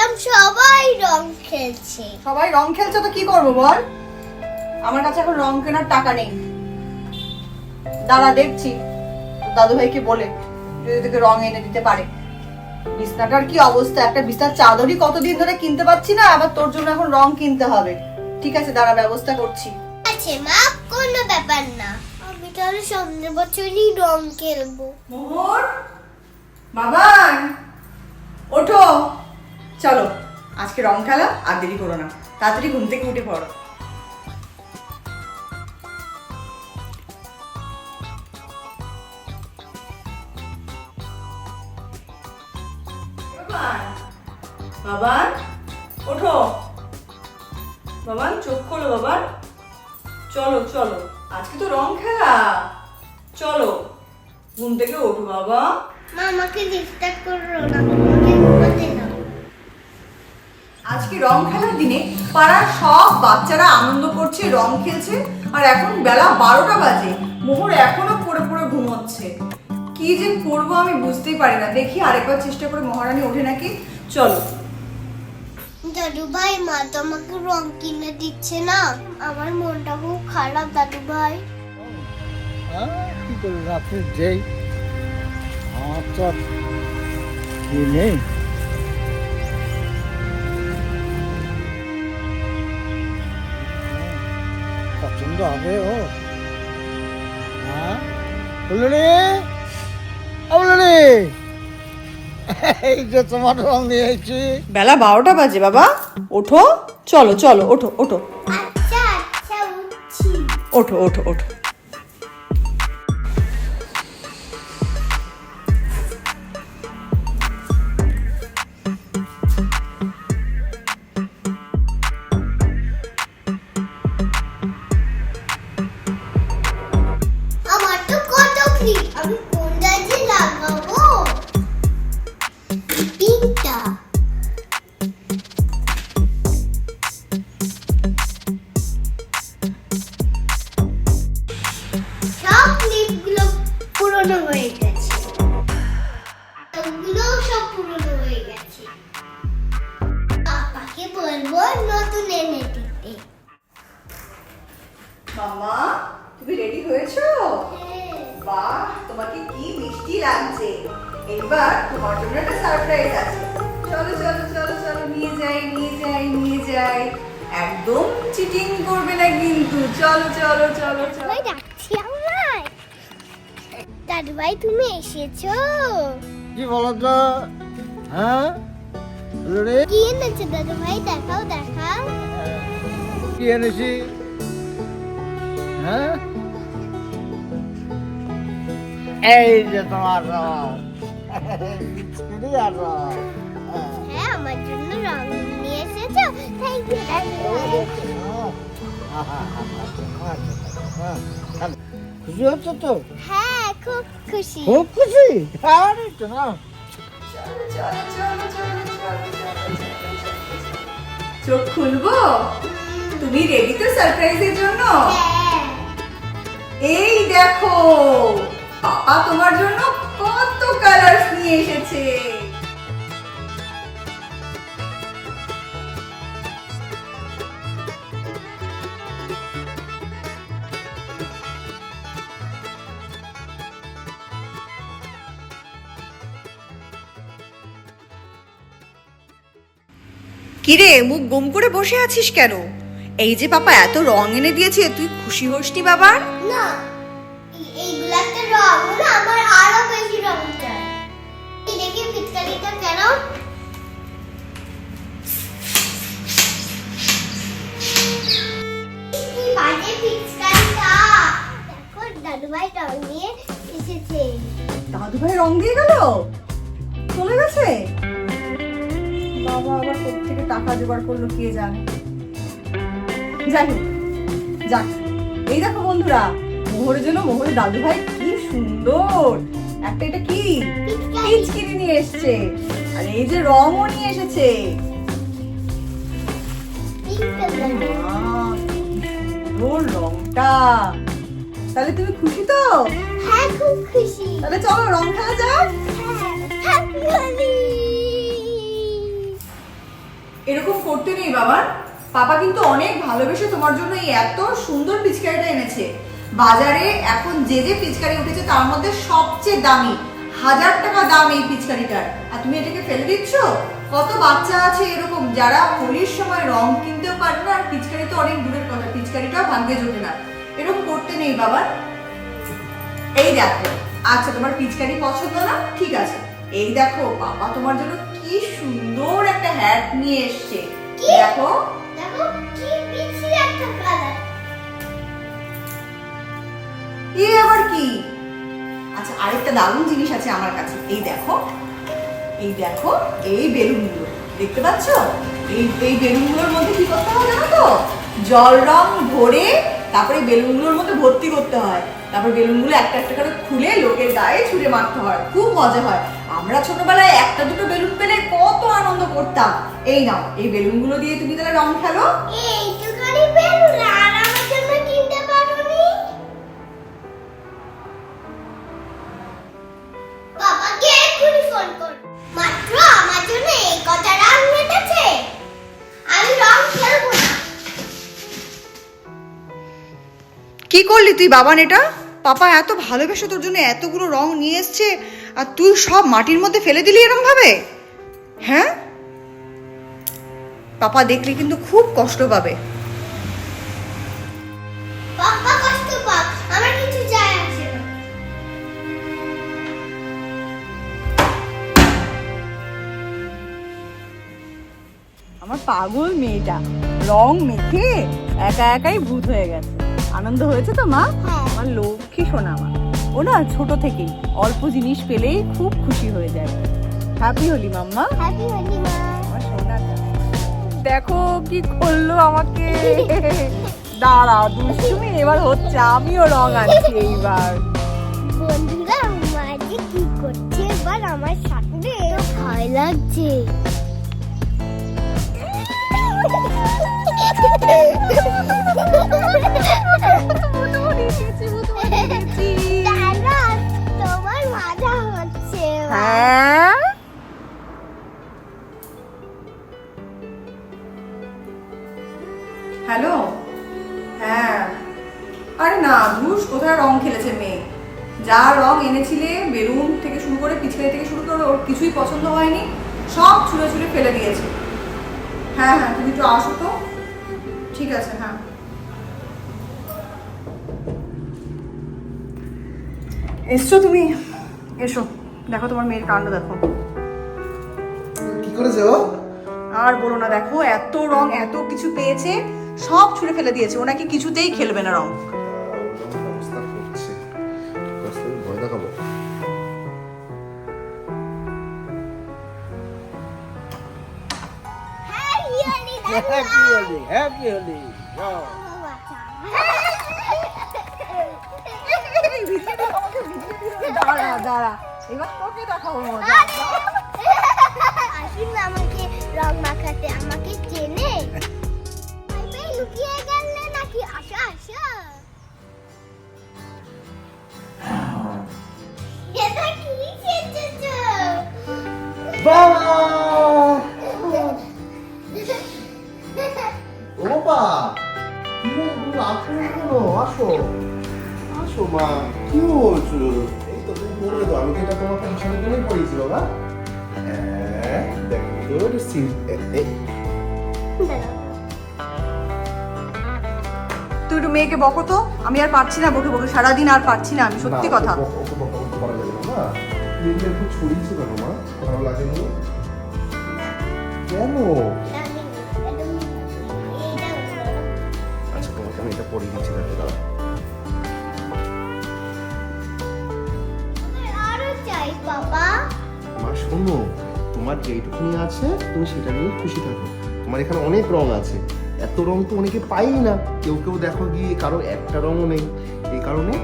দেখলাম সবাই রং খেলছে। সবাই রং খেলছে তো কি করবো বল? আমার কাছে এখন রং কেনার টাকা নেই। দাঁড়া দেখছি দাদু ভাইকে বলে যদি তোকে রং এনে দিতে পারে। বিছনাটার কি অবস্থা, একটা বিছনার চাদরই কতদিন ধরে কিনতে পারছি না, আবার তোর জন্য এখন রং কিনতে হবে। ঠিক আছে দাঁড়া, ব্যবস্থা করছি। আচ্ছা মা, কোনো ব্যাপার না, আমি তাহলে সামনের বছরই রং খেলবো। মোহর, বাবা ওঠো, চলো আজকে রং খেলা। আর দেরি করো না, তাড়াতাড়ি ঘুম থেকে উঠে পড়ো। বাবান ওঠো, বাবান চোখ খোলো, বাবান চলো চলো, আজকে তো রং খেলা, চলো ঘুম থেকে ওঠো বাবা। মা আমাকে ডিস্টার্ব করো না, আমাকে ঘুমাতে দাও। আজকে রং খেলার দিনে পাড়ার সব বাচ্চারা আনন্দ করছে, রং খেলছে, আর এখন বেলা 12টা বাজে, মোহর এখনো পড়ে পড়ে ঘুমোচ্ছে। কি যে করবো আমি বুঝতেই পারি না। দেখি আরেকবার চেষ্টা করে মহারানী ওঠে নাকি। চলো। দাদু ভাই, মা তো আমাকে রং কিনে দিচ্ছে না, আমার মনটা খুব খারাপ দাদু ভাই। কি করে রাত্রে যেই আমার তো আর কি নেই। পছন্দ হবে ও। হ্যাঁ বললো রে, এই যে তোমার রং নিয়ে এসেছি। বেলা 12টা বাজে বাবা, ওঠো, চলো চলো, ওঠো ওঠো আচ্ছা আচ্ছা, উঠছি। ওঠো ওঠো ওঠো। আমার তো কত ক্লিপ, আমি কোনটা যে লাগাবো? পিঙ্কটা। সব ক্লিপগুলো পুরনো হয়ে গেছে, ওগুলো সব পুরনো হয়ে গেছে। পাপাকে বলবো নতুন এনে দিতে। মামা তুমি রেডি হয়েছো? বাহ, তোমাকে কি মিষ্টি লাগছে। এবার তোমার জন্য একটা সারপ্রাইজ আছে। চলো চলো চলো চলো, নিয়ে যাই নিয়ে যাই নিয়ে যাই। একদম চিটিং করবে না কিন্তু। চলো চলো চলো চলো। ভাই ডাকছি আমায়। দাদু ভাই তুমি এসেছো? কি বলো তো? হ্যাঁ বললো রে, কি এনেছো দাদু ভাই? দেখাও দেখাও। কি এনেছি? হ্যাঁ এই যে তোমার রং। আর রং। হ্যাঁ, আমার জন্য রং নিয়ে এসেছো, থ্যাংক ইউ দাদু ভাই। খুশি হচ্ছে তো? হ্যাঁ, খুব খুশি। খুব খুশি। আরে তো না, চলো চলো চলো চলো চলো চলো। চোখ খুলবো? তুমি রেডি তো সারপ্রাইজের জন্য? হ্যাঁ। এই দেখো, পাপা তোমার জন্য কত কালার্স নিয়ে এসেছে। কিরে, মুখ গুম করে বসে আছিস কেন? এই যে পাপা এত রং এনে দিয়েছে, তুই খুশি হসনি বাবার? না, এইগুলা একটা রং হলো, আমার আরো বেশি রং চাই। এই দেখি পিচকারিটা কেন? কি বাজে পিচকারিটা! দেখো দাদু ভাই রং নিয়ে এসেছে। দাদু ভাই রং দিয়ে গেল, চলে গেছে। বাবা আবার কোত্থেকে টাকা জোগাড় করলো কে জানে। যাই হোক, যাক। এই দেখো বন্ধুরা, মোহরের জন্য মোহরের দাদু ভাই কি সুন্দর একটা, এটা কি পিচকারি নিয়ে এসেছে, আর এই যে রংও নিয়ে এসেছে। Pink colour. আহ, কি সুন্দর রংটা। তাহলে তুমি খুশি তো? হ্যাঁ, খুব খুশি। তাহলে চলো রং খেলা যাক। হ্যাপি হোলি। এরকম করতে নেই বাবা। পাপা কিন্তু অনেক ভালোবেসে তোমার জন্য এই এত সুন্দর পিচকারিটা এনেছে। বাজারে এখন যে যে পিচকারি উঠেছে তার মধ্যে সবচেয়ে দামি, 1000 টাকা দাম এই পিচকারিটার, আর তুমি এটাকে ফেলে দিচ্ছ। কত বাচ্চা আছে এরকম যারা হোলির সময় রং কিনতেও পারে না, আর পিচকারি তো অনেক দূরের কথা, পিচকারিটাও ভাগ্যে জোটে না। এরকম করতে নেই বাবা। এই দেখো, আচ্ছা তোমার পিচকারি পছন্দ না, ঠিক আছে, এই দেখো পাপা তোমার জন্য কি সুন্দর একটা হ্যাট নিয়ে এসেছে। দেখো দেখো কি বিচি একটা কালার। এই আবার কি? আচ্ছা আরেকটা দারুণ জিনিস আছে আমার কাছে, এই দেখো, এই দেখো, এই বেলুনগুলো দেখতে পাচ্ছ? এই বেলুনগুলোর মধ্যে কি করতে হয় জানো তো? জল রং ভরে তারপরে বেলুনগুলোর মধ্যে ভর্তি করতে হয়, তারপর বেলুনগুলো একটা একটা করে খুলে লোকের গায়ে ছুঁড়ে মারতে হয়, খুব মজা হয়। আমরা ছোটবেলায় একটা দুটো বেলুন পেলে কত আনন্দ করতাম। এই নাও, এই বেলুনগুলো দিয়ে তুমি তাহলে রং খেলো। এইটুখানি বেলুন আর আমার জন্য কিনতে পারোনি? বাবাকে এক্ষুনি ফোন কর, মাত্র আমার জন্য এই কটা রং এনেছে, আমি রং খেলবো না। কি করলি তুই বাবান এটা? পাপা এত ভালোবেসে তোর জন্য এতগুলো রং নিয়ে এসছে আর তুই সব মাটির মধ্যে ফেলে দিলি এরকম ভাবে? হ্যাঁ, পাপা দেখলে কিন্তু খুব কষ্ট পাবে। বাবা কষ্ট পাক, আমার কিছু যায় আসে না। আমার পাগল মেয়েটা রং মেখে একা একাই ভূত হয়ে গেছে। আনন্দ হয়েছে তো মা? হ্যাঁ। আমার লক্ষ্মী সোনা মা, ও না ছোট থেকেই অল্প জিনিস পেলেই খুব খুশি হয়ে যায়। হ্যাপি হোলি মাম্মা। হ্যাপি হোলি মা। আমার সোনাটা দেখো কি করলো আমাকে। দাঁড়া দুষ্টুমি এবার হচ্ছে, আমিও রং আনছি এইবার। বন্ধুরা মা যে কি করছে এবার আমার সাথে, ভয় লাগছে। তোমার মজা হচ্ছে। হ্যাঁ হ্যালো, হ্যাঁ, আরে না ধুস, কোথায় রং খেলেছে মেয়ে। যা রং এনেছিলে বেলুন থেকে শুরু করে পিছলে থেকে শুরু করে ওর কিছুই পছন্দ হয়নি, সব ছুঁড়ে ছুঁড়ে ফেলে দিয়েছে। হ্যাঁ হ্যাঁ তুমি একটু আসো তো। ঠিক আছে, হ্যাঁ। এসছো তুমি? এসো, দেখো তোমার মেয়ের কাণ্ড দেখো। কি করেছে ও? আর বলো না, দেখো এত রং এত কিছু পেয়েছে, সব ছুঁড়ে ফেলে দিয়েছে। ও নাকি কিছুতেই খেলবে না রং। অবস্থা করছে, ভয় দেখাবো। হ্যাপি হোলি। দাঁড়া দাঁড়া, এবার তোকে দেখাবো মজা। আসুন আমাকে রং মাখাতে, আমাকে চেনে? লুকিয়ে গেলে নাকি? আসো আসো। এটা কি সেজেছো? বাবা! ও বাবা! কি হলো? তুমি আসো কেন? আসো। আসো মা, কি বলছো? এই তো তুমি বললে তো, আমি তো এটা তোমাকে হাসানোর জন্যই পড়িয়েছি বাবা। হ্যাঁ, দেখো তো এটা তুই একটু মেয়েকে বকো তো, আমি আর পারছি না বকে বকে, সারাদিন আর পারছি না আমি, সত্যি কথা। ওকে বকা করা যাবে না মা। তুমি এগুলো একটু ছড়িয়েছো কেন মা? ভালো লাগেনি কেন? আচ্ছা তোমাকে আমি এটা পরিয়ে দিচ্ছি, দেখো দাঁড়া। আরো চাই বাবা। মা শোনো, তোমার যেইটুকুনি আছে তুমি সেটা নিয়ে খুশি থাকো। তোমার এখানে অনেক রং আছে, এত রং তো অনেকে পাই না, কেউ কেউ দেখো গিয়ে কারো একটা রঙও নেই। এই কারণে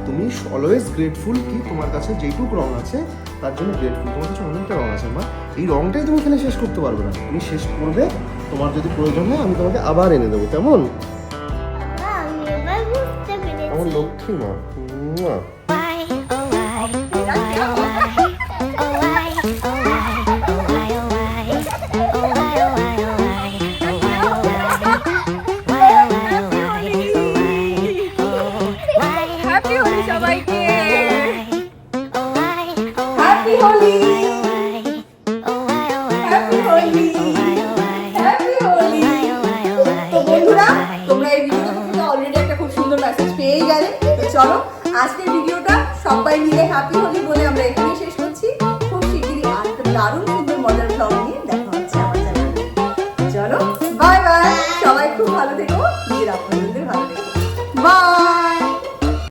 তুমি অলওয়েজ গ্রেটফুল কি তোমার কাছে যেইটুকু রং আছে তার জন্য গ্রেটফুল। তোমার কাছে অনেকটা রং আছে মা, এই রংটাই তুমি খেলে শেষ করতে পারবে না। তুমি শেষ করবে, তোমার যদি প্রয়োজন হয় আমি তোমাকে আবার এনে দেবো, কেমন? আমি এবার বুঝতে পেরেছি। আমার লক্ষ্মী মা। মুয়া। Oh, নিজের আপনাদের ভালো রেখো। বাই।